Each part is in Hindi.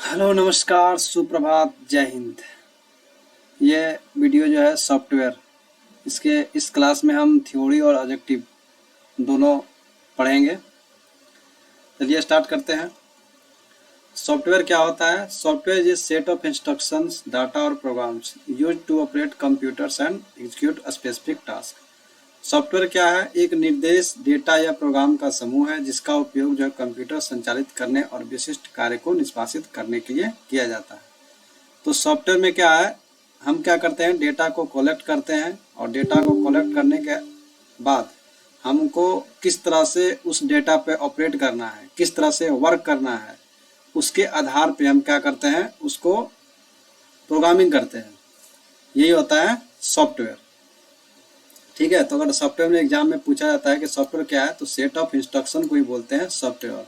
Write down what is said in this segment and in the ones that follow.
हेलो, नमस्कार, सुप्रभात, जय हिंद। ये वीडियो जो है सॉफ्टवेयर, इसके इस क्लास में हम थ्योरी और ऑब्जेक्टिव दोनों पढ़ेंगे। चलिए स्टार्ट करते हैं। सॉफ्टवेयर क्या होता है? Software is set of instructions, data और programs use to operate computers and execute specific task. Software क्या है? एक निर्देश, डेटा या प्रोग्राम का समूह है जिसका उपयोग जो है कंप्यूटर संचालित करने और विशिष्ट कार्य को निष्पादित करने के लिए किया जाता है। तो सॉफ्टवेयर में क्या है, हम क्या करते हैं, डेटा को कलेक्ट करते हैं और डेटा को कलेक्ट करने के बाद हमको किस तरह से उस डेटा पे ऑपरेट करना है, किस तरह से वर्क करना है, उसके आधार पे हम क्या करते हैं, उसको प्रोग्रामिंग करते हैं। यही होता है सॉफ्टवेयर। ठीक है, तो अगर सॉफ्टवेयर में एग्जाम में पूछा जाता है कि सॉफ्टवेयर क्या है, तो सेट ऑफ इंस्ट्रक्शन को ही बोलते हैं सॉफ्टवेयर।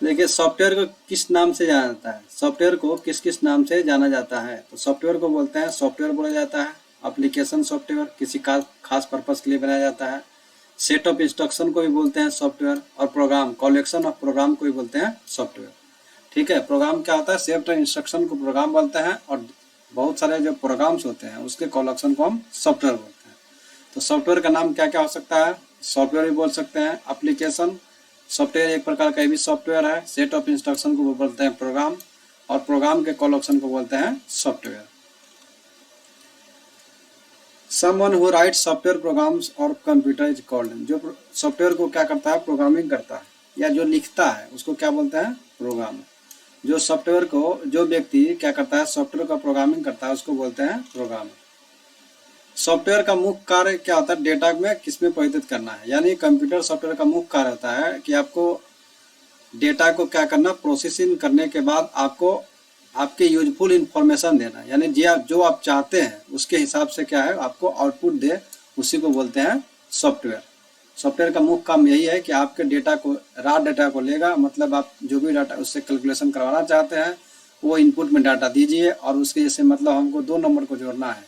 देखिए, सॉफ्टवेयर को किस नाम से जाना जाता है? सॉफ्टवेयर को किस किस नाम से जाना जाता है? तो सॉफ्टवेयर को बोलते हैं सॉफ्टवेयर बोला जाता है, एप्लीकेशन सॉफ्टवेयर किसी खास पर्पस के लिए बनाया जाता है, सेट ऑफ इंस्ट्रक्शन को भी बोलते हैं सॉफ्टवेयर, और प्रोग्राम, कलेक्शन ऑफ प्रोग्राम को भी बोलते हैं सॉफ्टवेयर। ठीक है, प्रोग्राम क्या होता है? सेट ऑफ इंस्ट्रक्शन को प्रोग्राम बोलते हैं, और बहुत सारे जो प्रोग्राम्स होते हैं उसके कलेक्शन को हम सॉफ्टवेयर बोलते हैं। तो सॉफ्टवेयर का नाम क्या क्या हो सकता है? सॉफ्टवेयर भी बोल सकते हैं, एप्लीकेशन सॉफ्टवेयर एक प्रकार का भी सॉफ्टवेयर है, सेट ऑफ इंस्ट्रक्शन को बोलते हैं प्रोग्राम, और प्रोग्राम के कलेक्शन को बोलते हैं software. Someone who right software programmes और कंप्यूटर इज कॉल्ड। जो सॉफ्टवेयर को क्या करता है, प्रोग्रामिंग करता है या जो लिखता है उसको क्या बोलते हैं? प्रोग्राम। जो सॉफ्टवेयर को, जो व्यक्ति क्या करता है, सॉफ्टवेयर का प्रोग्रामिंग करता है उसको बोलते हैं प्रोग्राम। सॉफ्टवेयर का मुख्य कार्य क्या होता है? डेटा में किसमें परिवर्तित करना है, यानी कंप्यूटर सॉफ्टवेयर का मुख्य कार्य होता है कि आपको डेटा को क्या करना, प्रोसेसिंग करने के बाद आपको आपके यूजफुल इंफॉर्मेशन देना, यानी जो आप चाहते हैं उसके हिसाब से क्या है आपको आउटपुट दे, उसी को बोलते हैं सॉफ्टवेयर। सॉफ्टवेयर का मुख्य काम यही है कि आपके डेटा को, रॉ डेटा को लेगा, मतलब आप जो भी डाटा उससे कैलकुलेशन करवाना चाहते हैं वो इनपुट में डाटा दीजिए, और उसके जैसे मतलब हमको दो नंबर को जोड़ना है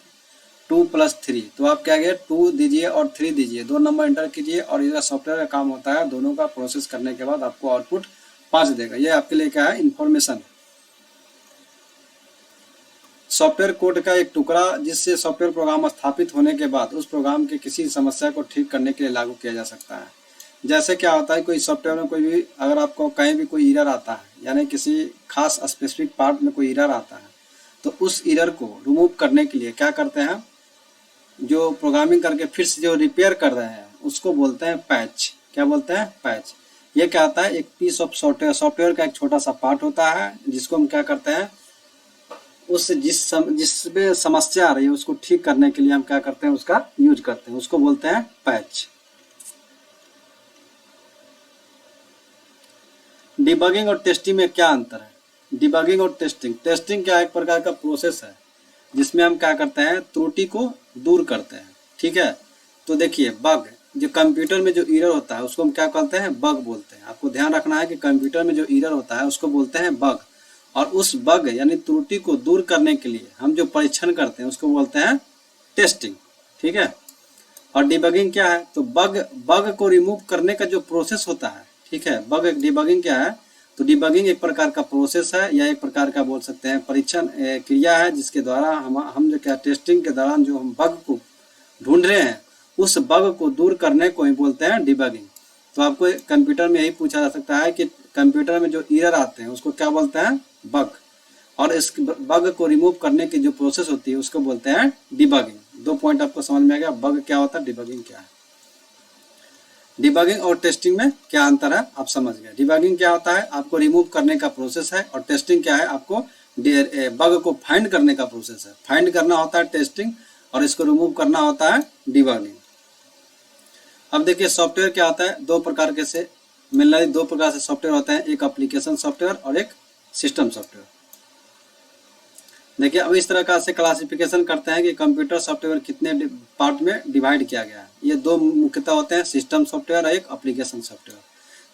2+3, तो आप क्या करिए 2 दीजिए और 3 दीजिए, दो नंबर एंटर कीजिए, और ये सॉफ्टवेयर का काम होता है दोनों का प्रोसेस करने के बाद आपको आउटपुट 5 देगा। ये आपके लिए क्या है, इन्फॉर्मेशन। सॉफ्टवेयर कोड का एक टुकड़ा जिससे सॉफ्टवेयर प्रोग्राम स्थापित होने के बाद उस प्रोग्राम के किसी समस्या को ठीक करने के लिए लागू किया जा सकता है। जैसे क्या होता है, कोई सॉफ्टवेयर में कोई भी, अगर आपको कहीं भी कोई एरर आता है, यानी किसी खास स्पेसिफिक पार्ट में कोई एरर आता है, तो उस एरर को रिमूव करने के लिए क्या करते हैं, जो प्रोग्रामिंग करके फिर से जो रिपेयर कर रहे हैं उसको बोलते हैं पैच। क्या बोलते हैं? पैच। ये क्या होता है, एक पीस ऑफ सॉफ्टवेयर का एक छोटा सा पार्ट होता है जिसको हम क्या करते हैं, उस जिसमें समस्या आ रही है उसको ठीक करने के लिए हम क्या करते हैं, उसका यूज करते हैं, उसको बोलते हैं पैच। डिबगिंग और टेस्टिंग में क्या अंतर है? डिबगिंग और टेस्टिंग, टेस्टिंग क्या एक प्रकार का प्रोसेस है जिसमें हम क्या करते हैं, त्रुटि को दूर करते हैं। ठीक है, तो देखिए, बग, जो कंप्यूटर में जो एरर होता है उसको हम क्या कहते हैं, बग बोलते हैं। आपको ध्यान रखना है कि कंप्यूटर में जो एरर होता है उसको बोलते हैं बग, और उस बग यानी त्रुटि को दूर करने के लिए हम जो परीक्षण करते हैं उसको बोलते हैं टेस्टिंग। ठीक है, और डिबगिंग क्या है, तो बग बग को रिमूव करने का जो प्रोसेस होता है। ठीक है, बग, डिबगिंग क्या है, तो डिबगिंग एक प्रकार का प्रोसेस है या एक प्रकार का बोल सकते हैं परीक्षण क्रिया है, जिसके द्वारा हम जो क्या, टेस्टिंग के दौरान जो हम बग को ढूंढ रहे हैं उस बग को दूर करने को ही बोलते हैं डिबगिंग। तो आपको कंप्यूटर में यही पूछा जा सकता है कि कंप्यूटर में जो एरर आते हैं उसको क्या बोलते हैं, बग, और इस बग को रिमूव करने की जो प्रोसेस होती है उसको बोलते हैं डिबगिंग। दो पॉइंट आपको समझ में आ गया, बग क्या होता है, डिबगिंग क्या है। डिबगिंग और टेस्टिंग में क्या अंतर है आप समझ गए। डिबगिंग क्या होता है, आपको रिमूव करने का प्रोसेस है, और टेस्टिंग क्या है, आपको बग को फाइंड करने का प्रोसेस है। फाइंड करना होता है टेस्टिंग, और इसको रिमूव करना होता है डिबगिंग। अब देखिए, सॉफ्टवेयर क्या होता है, दो प्रकार के से मिलना, दो प्रकार से सॉफ्टवेयर होते हैं, एक एप्लीकेशन सॉफ्टवेयर और एक सिस्टम सॉफ्टवेयर। देखिए, अब इस तरह का से क्लासिफिकेशन करते हैं कि कंप्यूटर सॉफ्टवेयर कितने पार्ट में डिवाइड किया गया है। ये दो मुख्यतः होते हैं, सिस्टम सॉफ्टवेयर और एक एप्लीकेशन सॉफ्टवेयर।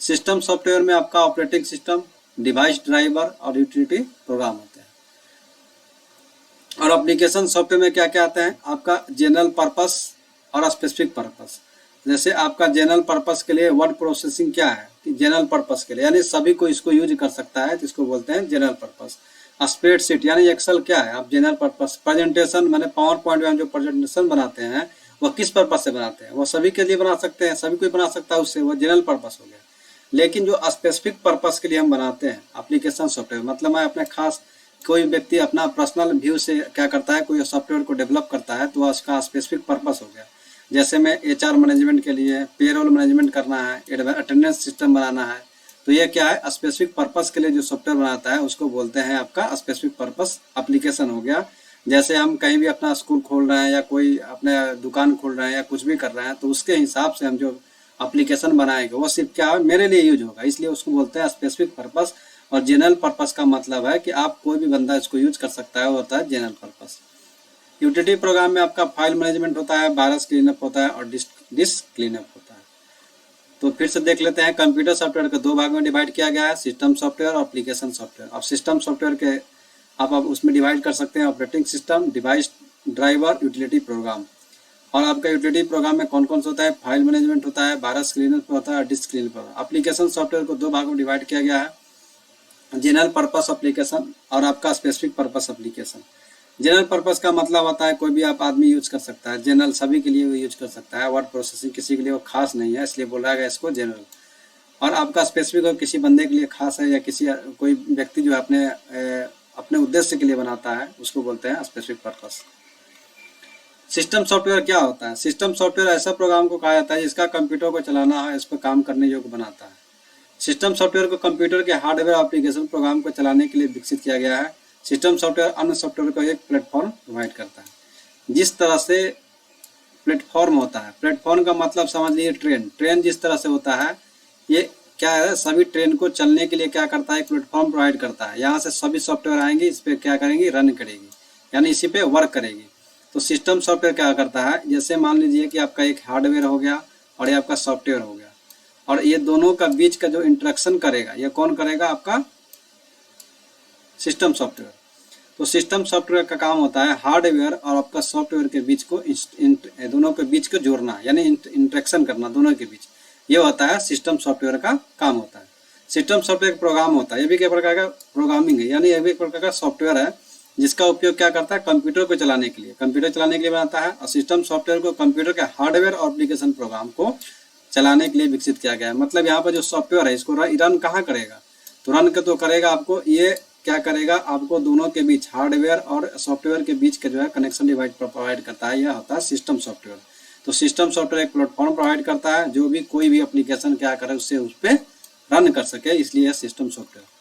सिस्टम सॉफ्टवेयर में आपका ऑपरेटिंग सिस्टम, डिवाइस ड्राइवर और यूटिलिटी प्रोग्राम होते हैं। और एप्लीकेशन सॉफ्टवेयर में क्या क्या आता है आपका जनरल पर्पस और स्पेसिफिक पर्पस। जैसे आपका जनरल पर्पस के लिए वर्ड प्रोसेसिंग क्या है कि जनरल पर्पस के लिए यानी सभी को इसको यूज कर सकता है, तो इसको बोलते हैं जनरल पर्पस। स्प्रेडशीट यानी एक्सेल क्या है आप जनरल पर्पस। प्रेजेंटेशन मैंने पावर पॉइंट में हम जो प्रेजेंटेशन बनाते हैं वह किस पर्पस से बनाते हैं, वो सभी के लिए बना सकते हैं, सभी कोई बना सकता है उससे, वो जनरल पर्पस हो गया। लेकिन जो स्पेसिफिक पर्पस के लिए हम बनाते हैं एप्लीकेशन सॉफ्टवेयर, मतलब मैं अपने खास कोई व्यक्ति अपना पर्सनल व्यू से क्या करता है कोई सॉफ्टवेयर को डेवलप करता है, तो उसका स्पेसिफिक पर्पस हो गया। जैसे मैं HR मैनेजमेंट के लिए पेरोल मैनेजमेंट करना है, अटेंडेंस सिस्टम बनाना है, तो ये क्या है स्पेसिफिक पर्पस के लिए जो सॉफ्टवेयर बनाता है उसको बोलते हैं आपका स्पेसिफिक पर्पस एप्लीकेशन हो गया। जैसे हम कहीं भी अपना स्कूल खोल रहे हैं या कोई अपने दुकान खोल रहे हैं या कुछ भी कर रहे हैं, तो उसके हिसाब से हम जो एप्लीकेशन बनाएंगे वो सिर्फ क्या है मेरे लिए यूज होगा, इसलिए उसको बोलते हैं स्पेसिफिक पर्पस। और जनरल पर्पस का मतलब है कि आप कोई भी बंदा इसको यूज कर सकता है, वो होता है जनरल पर्पस। यूटिलिटी प्रोग्राम में आपका फाइल मैनेजमेंट होता है, वायरस क्लीनअप होता है और डिस्क क्लीनअप होता है। तो फिर से देख लेते हैं कंप्यूटर सॉफ्टवेयर को दो भाग में डिवाइड किया गया है, सिस्टम सॉफ्टवेयर और एप्लीकेशन सॉफ्टवेयर। अब सिस्टम सॉफ्टवेयर के आप उसमें डिवाइड कर सकते हैं operating system, device driver, utility programme. और आपका यूटिलिटी प्रोग्राम में कौन कौन सा होता है, फाइल मैनेजमेंट होता है, वायरस क्लीनअप होता है और डिस्क क्लीनअप होता है। एप्लीकेशन सॉफ्टवेयर को दो भागों में डिवाइड किया गया है, जनरल पर्पस एप्लीकेशन और आपका specific purpose application. General purpose का मतलब होता है कोई भी आप आदमी यूज कर सकता है, जनरल सभी के लिए वो यूज कर सकता है, वर्ड प्रोसेसिंग किसी के लिए वो खास नहीं है, इसलिए बोला गया इसको जनरल। और आपका स्पेसिफिक और किसी बंदे के लिए खास है या किसी कोई व्यक्ति जो अपने उद्देश्य के लिए बनाता है उसको बोलते हैं स्पेसिफिक पर्पस। सिस्टम सॉफ्टवेयर क्या होता है, सिस्टम सॉफ्टवेयर ऐसा प्रोग्राम को कहा जाता है जिसका कंप्यूटर को चलाना है, इस पर काम करने योग्य बनाता है। सिस्टम सॉफ्टवेयर को कंप्यूटर के हार्डवेयर एप्लीकेशन प्रोग्राम को चलाने के लिए विकसित किया गया है। सिस्टम सॉफ्टवेयर अन्य सॉफ्टवेयर को एक प्लेटफॉर्म प्रोवाइड करता है। जिस तरह से प्लेटफॉर्म होता है, प्लेटफॉर्म का मतलब समझ लीजिए ट्रेन जिस तरह से होता है, ये क्या है सभी ट्रेन को चलने के लिए क्या करता है एक प्लेटफॉर्म प्रोवाइड करता है। यहाँ से सभी सॉफ्टवेयर आएंगे, इस पर क्या करेंगी रन करेगी, यानी इसी पे वर्क करेगी। तो सिस्टम सॉफ्टवेयर क्या करता है, जैसे मान लीजिए कि आपका एक हार्डवेयर हो गया और ये आपका सॉफ्टवेयर हो गया, और ये दोनों का बीच का जो इंटरेक्शन करेगा ये कौन करेगा, आपका सिस्टम सॉफ्टवेयर। तो सिस्टम सॉफ्टवेयर का काम होता है हार्डवेयर और आपका सॉफ्टवेयर के बीच को दोनों के बीच को जोड़ना, यानी इंटरेक्शन करना दोनों के बीच, ये होता है सिस्टम सॉफ्टवेयर का काम होता है। सिस्टम सॉफ्टवेयर प्रोग्राम होता है, ये भी एक प्रकार का प्रोग्रामिंग है, यानी ये भी एक प्रकार का सॉफ्टवेयर है जिसका उपयोग क्या करता है कंप्यूटर को चलाने के लिए, कंप्यूटर चलाने के लिए बनाता है। और सिस्टम सॉफ्टवेयर को कंप्यूटर के हार्डवेयर और एप्लीकेशन प्रोग्राम को चलाने के लिए विकसित किया गया है। मतलब यहाँ पर जो सॉफ्टवेयर है इसको रन कहाँ करेगा, तो रन तो करेगा आपको, ये क्या करेगा आपको दोनों के बीच हार्डवेयर और सॉफ्टवेयर के बीच का जो है कनेक्शन डिवाइड प्रोवाइड करता है, यह होता है सिस्टम सॉफ्टवेयर। तो सिस्टम सॉफ्टवेयर एक प्लेटफॉर्म प्रोवाइड करता है जो भी कोई भी एप्लीकेशन क्या करे उससे उस पर रन कर सके, इसलिए सिस्टम सॉफ्टवेयर।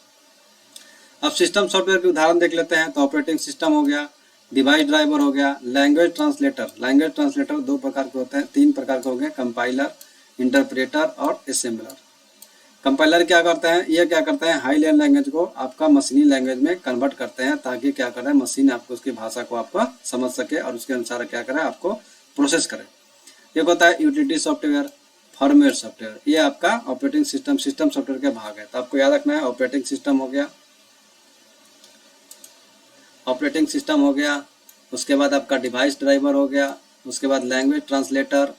अब सिस्टम सॉफ्टवेयर के उदाहरण देख लेते हैं। तो ऑपरेटिंग सिस्टम हो गया, डिवाइस ड्राइवर हो गया, लैंग्वेज ट्रांसलेटर। लैंग्वेज ट्रांसलेटर दो प्रकार के होते हैं, तीन प्रकार के हो गए, कंपाइलर, इंटरप्रेटर और असेंबलर। कंपाइलर क्या करते हैं, ये क्या करते हैं हाई लेवल लैंग्वेज को आपका मशीनी लैंग्वेज में कन्वर्ट करते हैं, ताकि क्या करें मशीन आपको उसकी भाषा को आपका समझ सके और उसके अनुसार क्या करें आपको प्रोसेस करे। एक होता है यूटिलिटी सॉफ्टवेयर, फर्मवेयर सॉफ्टवेयर, ये आपका ऑपरेटिंग सिस्टम सॉफ्टवेयर के भाग है। तो आपको याद रखना है ऑपरेटिंग सिस्टम हो गया, ऑपरेटिंग सिस्टम हो गया, उसके बाद आपका डिवाइस ड्राइवर हो गया, उसके बाद लैंग्वेज ट्रांसलेटर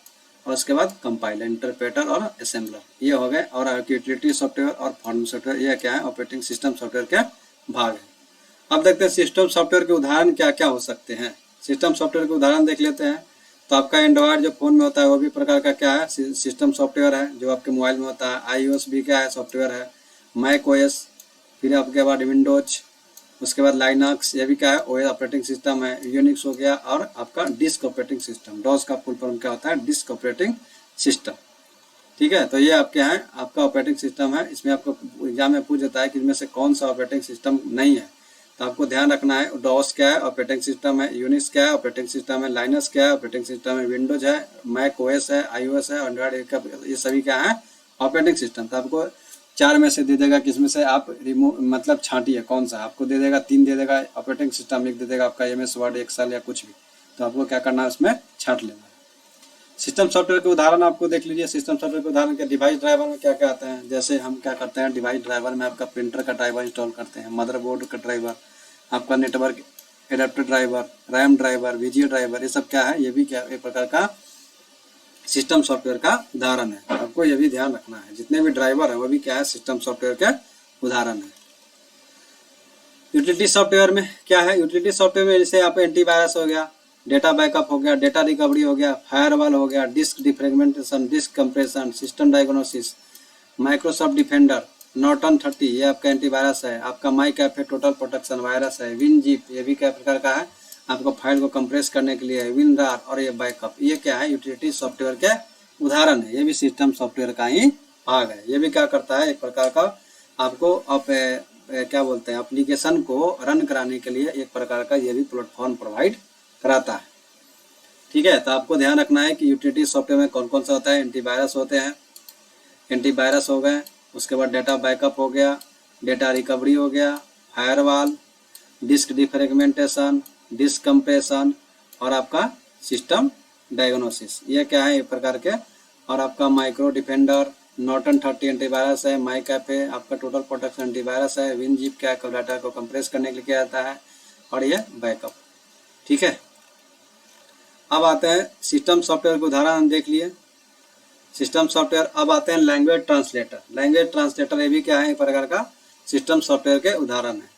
और उसके बाद कंपाइलर, इंटरप्रेटर और असेंबलर, ये हो गए। और यूटिलिटी सॉफ्टवेयर और फॉर्म सॉफ्टवेयर ये क्या है ऑपरेटिंग सिस्टम सॉफ्टवेयर के भाग है। अब देखते हैं सिस्टम सॉफ्टवेयर के उदाहरण क्या क्या हो सकते हैं। सिस्टम सॉफ्टवेयर के उदाहरण देख लेते हैं। तो आपका एंड्रॉयड जो फोन में होता है वो भी प्रकार का क्या है सिस्टम सॉफ्टवेयर है, जो आपके मोबाइल में होता है। iOS भी क्या है सॉफ्टवेयर है, मैक OS, फिर आपके बाद विंडोज, उसके बाद लाइनक्स, ये भी क्या है ओएस ऑपरेटिंग सिस्टम है। यूनिक्स हो गया, और आपका डिस्क ऑपरेटिंग सिस्टम, डॉस का फुल फॉर्म क्या होता है डिस्क ऑपरेटिंग सिस्टम। ठीक है, तो ये आपके हैं आपका ऑपरेटिंग सिस्टम है। इसमें आपको एग्जाम में पूछ जाता है कि इनमें से कौन सा ऑपरेटिंग सिस्टम नहीं है, तो आपको ध्यान रखना है डॉस क्या है ऑपरेटिंग सिस्टम है, यूनिक्स क्या है ऑपरेटिंग सिस्टम है, लाइनक्स क्या है ऑपरेटिंग सिस्टम है, विंडोज है, मैक OS है, iOS है, एंड्रॉयड, ये सभी क्या है ऑपरेटिंग सिस्टम। तो आपको चार में से दे देगा किसमें से आप रिमूव मतलब छांटिए कौन सा, आपको दे देगा तीन दे देगा ऑपरेटिंग सिस्टम, एक दे देगा आपका MS वर्ड एक्सेल या कुछ भी, तो आपको क्या करना है उसमें छांट लेना है। सिस्टम सॉफ्टवेयर के उदाहरण आपको देख लीजिए। सिस्टम सॉफ्टवेयर के उदाहरण के डिवाइस ड्राइवर में क्या क्या आते हैं, जैसे हम क्या करते हैं, डिवाइस ड्राइवर में आपका प्रिंटर का ड्राइवर इंस्टॉल करते हैं, मदरबोर्ड का ड्राइवर, आपका network adapter driver, RAM driver, VGA driver, ये सब क्या है, ये भी क्या एक प्रकार का सिस्टम सॉफ्टवेयर का उदाहरण है। आपको ये भी ध्यान रखना है, जितने भी ड्राइवर है वो भी क्या है, सिस्टम सॉफ्टवेयर के उदाहरण है। यूटिलिटी सॉफ्टवेयर में क्या है, यूटिलिटी सॉफ्टवेयर में जैसे आप एंटीवायरस हो गया, डेटा बैकअप हो गया, डेटा रिकवरी हो गया, फायरवॉल हो गया, disk defragmentation, disk compression, system diagnosis, Microsoft Defender, Norton 30 ये आपका एंटीवायरस है, आपका my cafe total protection virus है, विनजीप ये भी क्या प्रकार का है, आपको फाइल को कंप्रेस करने के लिए है, विनरार और ये बैकअप, ये क्या है, यूटिलिटी सॉफ्टवेयर के उदाहरण है। ये भी सिस्टम सॉफ्टवेयर का ही भाग है। ये भी क्या करता है, एक प्रकार का आपको क्या बोलते हैं, एप्लीकेशन को रन कराने के लिए एक प्रकार का ये भी प्लेटफॉर्म प्रोवाइड कराता है। ठीक है, तो आपको ध्यान रखना है कि यूटिलिटी सॉफ्टवेयर में कौन कौन सा होता है, एंटीवायरस होते हैं, एंटीवायरस हो गए, उसके बाद डेटा बैकअप हो गया, डेटा रिकवरी हो गया, firewall, disk defragmentation, disk compression और आपका सिस्टम डायग्नोसिस, ये क्या है एक प्रकार के, और आपका माइक्रो डिफेंडर, नॉर्टन 30 एंटीवायरस है, माई कैफे आपका टोटल प्रोटेक्शन एंटीवायरस है, विनजीप क्या डाटा को कंप्रेस करने के लिए किया जाता है, और ये बैकअप। ठीक है, अब आते हैं सिस्टम सॉफ्टवेयर के उदाहरण हम देख लिए सिस्टम सॉफ्टवेयर। अब आते हैं लैंग्वेज ट्रांसलेटर। लैंग्वेज ट्रांसलेटर ये भी क्या है एक प्रकार का सिस्टम सॉफ्टवेयर के उदाहरण है।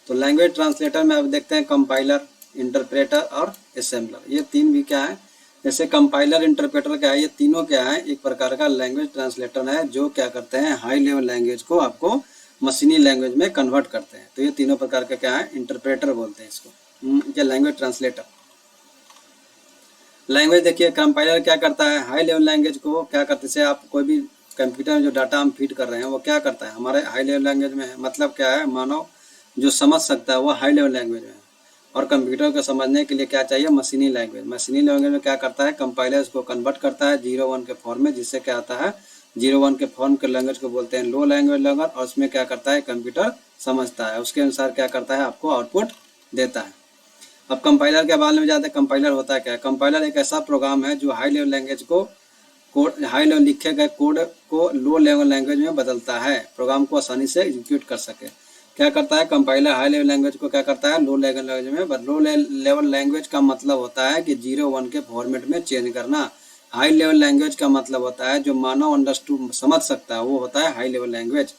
तो लैंग्वेज ट्रांसलेटर में आप देखते हैं कंपाइलर, इंटरप्रेटर और असेंबलर, ये तीन भी क्या है, जैसे कंपाइलर, इंटरप्रेटर क्या है, ये तीनों क्या है एक प्रकार का लैंग्वेज ट्रांसलेटर है, जो क्या करते हैं हाई लेवल लैंग्वेज को आपको मशीनी लैंग्वेज में कन्वर्ट करते हैं। तो ये तीनों प्रकार का क्या है, इंटरप्रेटर बोलते हैं इसको, क्या लैंग्वेज ट्रांसलेटर। लैंग्वेज देखिए, कंपाइलर क्या करता है, हाई लेवल लैंग्वेज को क्या करते हैं, आप कोई भी कंप्यूटर में जो डाटा हम फीड कर रहे हैं वो क्या करता है, हमारे हाई लेवल लैंग्वेज में है, मतलब क्या है, मानव जो समझ सकता है वो हाई लेवल लैंग्वेज में है, और कंप्यूटर को समझने के लिए क्या चाहिए, मशीनी लैंग्वेज। मशीनी लैंग्वेज में क्या करता है, कंपाइलर इसको कन्वर्ट करता है 0-1 के फॉर्म में, जिससे क्या आता है 0-1 के फॉर्म के लैंग्वेज को बोलते हैं लो लैंग्वेज लैंग्वेज, और उसमें क्या करता है कंप्यूटर समझता है, उसके अनुसार क्या करता है आपको आउटपुट देता है। अब कंपाइलर के बारे में जाते हैं, कंपाइलर होता है क्या है, कंपाइलर एक ऐसा प्रोग्राम है जो हाई लेवल लैंग्वेज को कोड, हाई लेवल लिखे गए कोड को लो लेवल लैंग्वेज में बदलता है, प्रोग्राम को आसानी से एग्जीक्यूट कर सके। क्या करता है कंपाइलर, हाई लेवल लैंग्वेज को क्या करता है लो लेवल लैंग्वेज में, लो लेवल लैंग्वेज का मतलब होता है कि 0-1 के फॉर्मेट में चेंज करना। हाई लेवल लैंग्वेज का मतलब होता है जो मानव अंडरस्टूड समझ सकता है, वो होता है हाई लेवल लैंग्वेज।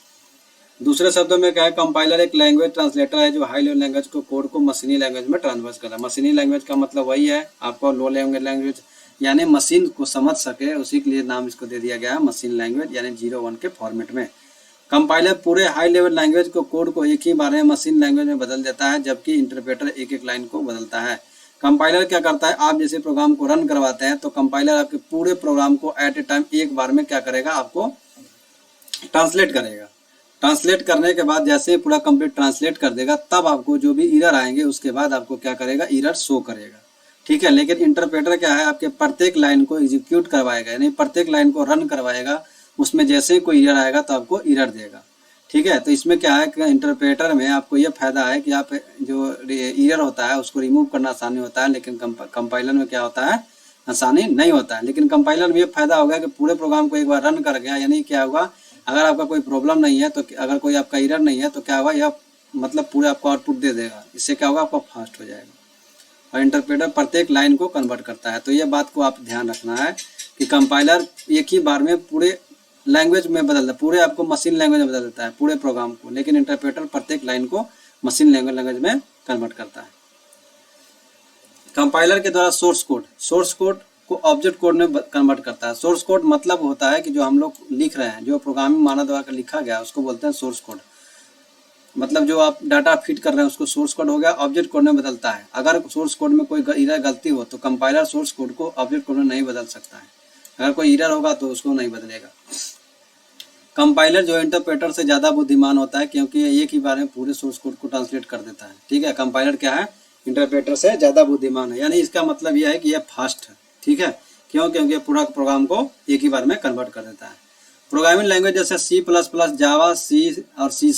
दूसरे शब्दों में क्या है, कंपाइलर एक लैंग्वेज ट्रांसलेटर है जो हाई लेवल लैंग्वेज को कोड को मशीनी लैंग्वेज में ट्रांसफर कर रहा है। मशीनी लैंग्वेज का मतलब वही है आपको लो लेवल लैंग्वेज, यानी मशीन को समझ सके, उसी के लिए नाम इसको दे दिया गया है मशीन लैंग्वेज, यानी 0-1 के फॉर्मेट में। कंपाइलर पूरे हाई लेवल लैंग्वेज को कोड को एक ही बार में मशीन लैंग्वेज में बदल देता है, जबकि इंटरप्रेटर एक एक लाइन को बदलता है। कंपाइलर क्या करता है, आप जैसे प्रोग्राम को रन करवाते हैं तो कंपाइलर आपके पूरे प्रोग्राम को एट ए टाइम एक बार में क्या करेगा, आपको ट्रांसलेट करेगा। ट्रांसलेट करने के बाद जैसे पूरा कंप्लीट ट्रांसलेट कर देगा, तब आपको जो भी एरर आएंगे उसके बाद आपको क्या करेगा, एरर शो करेगा। ठीक है, लेकिन इंटरप्रेटर क्या है, आपके प्रत्येक लाइन को एग्जीक्यूट करवाएगा, यानी प्रत्येक लाइन को रन करवाएगा, उसमें जैसे ही कोई एरर आएगा तो आपको एरर देगा। ठीक है, तो इसमें क्या है कि इंटरप्रेटर में आपको ये फायदा है कि आप जो एरर होता है उसको रिमूव करना आसानी होता है, लेकिन कंपाइलर में क्या होता है, आसानी नहीं होता है। लेकिन कंपाइलर में ये फायदा होगा कि पूरे प्रोग्राम को एक बार रन कर गया, यानी क्या होगा, अगर आपका कोई प्रॉब्लम नहीं है, तो अगर कोई आपका एरर नहीं है तो क्या होगा, यह मतलब पूरे आपको आउटपुट दे देगा। इससे क्या होगा, आपका फास्ट हो जाएगा। और इंटरप्रेटर प्रत्येक लाइन को कन्वर्ट करता है। तो ये बात को आप ध्यान रखना है कि कंपाइलर एक ही बार में पूरे लैंग्वेज में बदल देता है, पूरे आपको मशीन लैंग्वेज में बदल देता है पूरे प्रोग्राम को, लेकिन इंटरप्रेटर प्रत्येक लाइन को मशीन लैंग्वेज में कन्वर्ट करता है। कंपाइलर के द्वारा सोर्स कोड को ऑब्जेक्ट कोड में कन्वर्ट करता है। सोर्स कोड मतलब होता है कि जो हम लोग लिख रहे हैं, जो प्रोग्रामिंग मानव द्वारा लिखा गया उसको बोलते हैं सोर्स कोड। मतलब जो आप डाटा फीड कर रहे हैं उसको सोर्स कोड हो गया, ऑब्जेक्ट कोड में बदलता है। अगर सोर्स कोड में कोई गलती हो तो कंपाइलर सोर्स कोड को ऑब्जेक्ट कोड में नहीं बदल सकता है। अगर कोई एरर होगा तो उसको नहीं बदलेगा। कंपाइलर जो इंटरप्रेटर से ज़्यादा बुद्धिमान होता है, क्योंकि ये एक ही बार में पूरे सोर्स कोड को ट्रांसलेट कर देता है। ठीक है, कंपाइलर क्या है, इंटरप्रेटर से ज़्यादा बुद्धिमान है, यानी इसका मतलब यह है कि यह फास्ट है। ठीक है, क्यों, क्योंकि पूरा प्रोग्राम को एक ही बार में कन्वर्ट कर देता है। प्रोग्रामिंग लैंग्वेज जैसे C++, जावा, सी और C#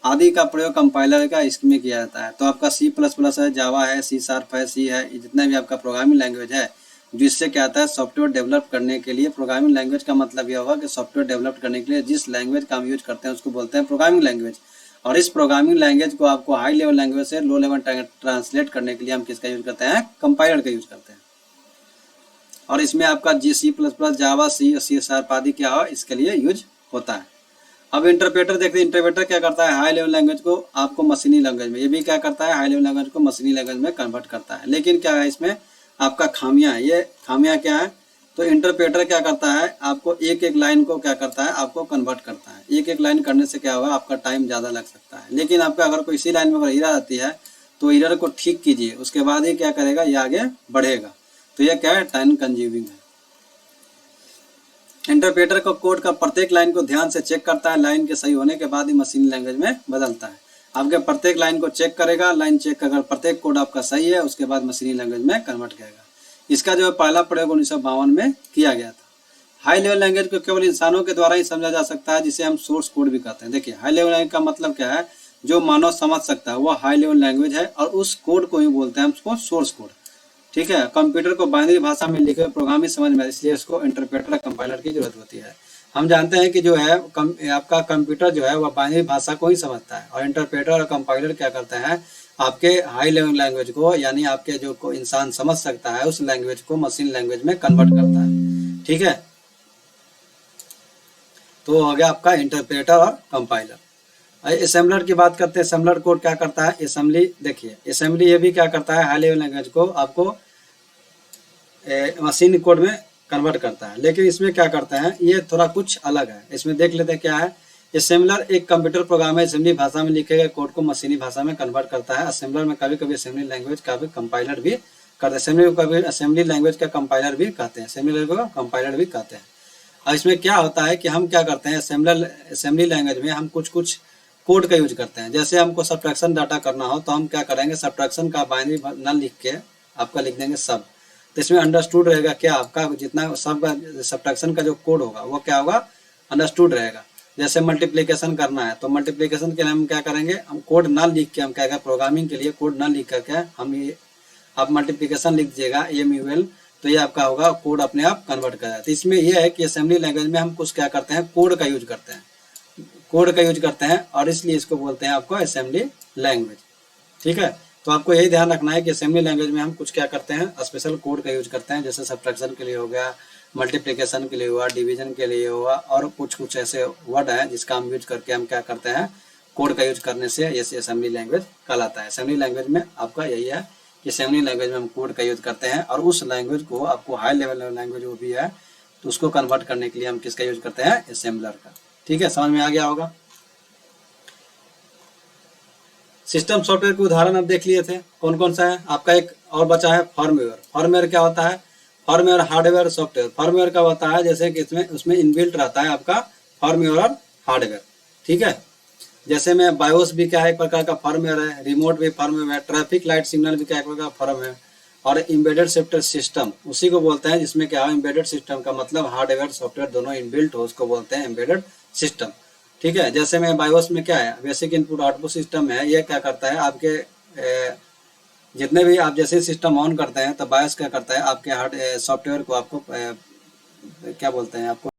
आदि का प्रयोग कंपाइलर का इसमें किया जाता है। तो आपका C++ है, जावा है, C# है, सी है, जितना भी आपका प्रोग्रामिंग लैंग्वेज है जिससे क्या आता है, सॉफ्टवेयर डेवलप करने के लिए प्रोग्रामिंग लैंग्वेज का मतलब यह होगा कि सॉफ्टवेयर डेवलप करने के लिए जिस लैंग्वेज का हम यूज करते हैं उसको बोलते हैं प्रोग्रामिंग लैंग्वेज। और इस प्रोग्रामिंग लैंग्वेज को आपको हाई लेवल लैंग्वेज से लो लेवल ट्रांसलेट करने के लिए हम किसका यूज करते हैं, कंपाइलर का यूज करते हैं। और इसमें आपका C++, जावा, C#, आदि क्या हो इसके लिए यूज होता है। अब इंटरप्रेटर देखते हैं, इंटरप्रेटर क्या करता है, हाई लेवल लैंग्वेज को आपको मशीनी लैंग्वेज में, ये भी क्या करता है, हाई लेवल लैंग्वेज को मशीनी लैंग्वेज में कन्वर्ट करता है। लेकिन क्या है इसमें आपका खामियां है, ये खामियां क्या है, तो इंटरप्रेटर क्या करता है, आपको एक एक लाइन को क्या करता है, आपको कन्वर्ट करता है। एक एक लाइन करने से क्या होगा, आपका टाइम ज़्यादा लग सकता है। लेकिन आपका अगर कोई इसी लाइन में अगर एरर आती है तो एरर को ठीक कीजिए, उसके बाद ही क्या करेगा, ये आगे बढ़ेगा। तो यह क्या है, टाइम कंज्यूमिंग है। इंटरप्रेटर को कोड का प्रत्येक लाइन को ध्यान से चेक करता है, लाइन के सही होने के बाद ही मशीनी लैंग्वेज में बदलता है। आपके प्रत्येक लाइन को चेक करेगा, लाइन चेक अगर प्रत्येक कोड आपका सही है उसके बाद मशीनी लैंग्वेज में कन्वर्ट करेगा। इसका जो पहला प्रयोग 1952 में किया गया था। हाई लेवल लैंग्वेज को केवल इंसानों के द्वारा ही समझा जा सकता है, जिसे हम सोर्स कोड भी कहते हैं। देखिए हाई लेवल लैंग्वेज का मतलब क्या है, जो मानव समझ सकता है वह हाई लेवल लैंग्वेज है, और उस कोड को ही बोलते हैं उसको सोर्स कोड। ठीक है, कंप्यूटर को बाइनरी भाषा में लिखे प्रोग्राम ही समझ में, इसलिए इसको इंटरप्रेटर कंपाइलर की जरूरत होती है। हम जानते हैं कि जो है आपका कंप्यूटर जो है वह बाइनरी भाषा को ही समझता है, और इंटरप्रेटर और कंपाइलर क्या करते हैं, आपके हाई लेवल लैंग्वेज को, यानी आपके जो को इंसान समझ सकता है उस लैंग्वेज को मशीन लैंग्वेज में कन्वर्ट करता है। ठीक है, तो हो गया आपका इंटरप्रेटर और कंपाइलर। असेंबलर की बात करते हैं, असेंबलर कोड क्या करता है, असेंबली देखिए, असेंबली ये भी क्या करता है, हाई लेवल लैंग्वेज को आपको मशीन कोड में कन्वर्ट करता है। लेकिन इसमें क्या करता है, ये थोड़ा कुछ अलग है। इसमें देख लेते हैं क्या है। असेंबलर एक कंप्यूटर प्रोग्राम है, असेंबली भाषा में लिखे गए कोड को मशीनी भाषा में कन्वर्ट करता है। असेंबलर में कभी कभी असेंबली लैंग्वेज का भी कंपाइलर भी करते हैं, असेंबली को कभी असेंबली लैंग्वेज का कंपाइलर भी कहते हैं, असेंबली लैंग्वेज को कंपाइलर भी कहते हैं। और इसमें क्या होता है कि हम क्या करते हैं, असेंबली लैंग्वेज में हम कुछ कुछ कोड का यूज करते हैं। जैसे हमको सब्ट्रैक्शन डाटा करना हो तो हम क्या करेंगे, सब्ट्रैक्शन का बाइनरी न लिख के आपका लिख देंगे सब। तो इसमें अंडरस्टूड रहेगा क्या, आपका जितना सब का सब्ट्रैक्शन का जो कोड होगा वो क्या होगा, अंडरस्टूड रहेगा। जैसे मल्टीप्लिकेशन करना है तो मल्टीप्लिकेशन के लिए हम क्या करेंगे, हम कोड ना लिख के, हम क्या करेंगे, प्रोग्रामिंग के लिए कोड ना लिख करके हम ये, आप मल्टीप्लिकेशन लिख दीजिएगा MUL, तो ये आपका होगा कोड अपने आप कन्वर्ट कर जाता है। तो इसमें यह है कि असेंबली लैंग्वेज में हम कुछ क्या करते हैं, कोड का यूज करते हैं, कोड का यूज करते हैं, और इसलिए इसको बोलते हैं आपको असेंबली लैंग्वेज। ठीक है, तो आपको यही ध्यान रखना है कि असेंबली लैंग्वेज में हम कुछ क्या करते हैं, स्पेशल कोड का यूज करते हैं। जैसे सब्ट्रैक्शन के लिए हो गया, मल्टीप्लिकेशन के लिए हुआ, डिवीजन के लिए हुआ, और कुछ कुछ ऐसे वर्ड है जिसका हम यूज करके हम क्या करते हैं, कोड का यूज करने से ये असेंबली लैंग्वेज कहलाता है। असेंबली लैंग्वेज में आपका यही है कि असेंबली लैंग्वेज में हम कोड का यूज करते हैं, और उस लैंग्वेज को आपको हाई लेवल लैंग्वेज वो भी है तो उसको कन्वर्ट करने के लिए हम किसका यूज करते हैं, असेंबलर का। ठीक है, समझ में आ गया होगा। सिस्टम सॉफ्टवेयर के उदाहरण अब देख लिए थे, कौन कौन सा है आपका, एक और बचा है फर्मवेयर। फर्मवेयर क्या होता है, फर्मवेयर हार्डवेयर सॉफ्टवेयर। फर्मवेयर का होता है जैसे कि इसमें उसमें इनबिल्ट रहता है आपका फर्मवेयर और हार्डवेयर। ठीक है, जैसे में बायोस भी क्या है, एक प्रकार का फर्मवेयर है, रिमोट भी फर्मवेयर है, ट्रैफिक लाइट सिग्नल भी क्या एक प्रकार का फर्मवेयर, और एम्बेडेड सॉफ्टवेयर सिस्टम उसी को बोलते हैं, जिसमें क्या है एम्बेडेड सिस्टम का मतलब हार्डवेयर सॉफ्टवेयर दोनों इनबिल्ट हो, उसको बोलते हैं एम्बेडेड सिस्टम। ठीक है, जैसे में बायोस में क्या है, बेसिक इनपुट आउटपुट सिस्टम है, ये क्या करता है आपके जितने भी आप जैसे सिस्टम ऑन करते हैं तो बायोस क्या करता है, आपके हार्ड सॉफ्टवेयर को आपको क्या बोलते हैं, आपको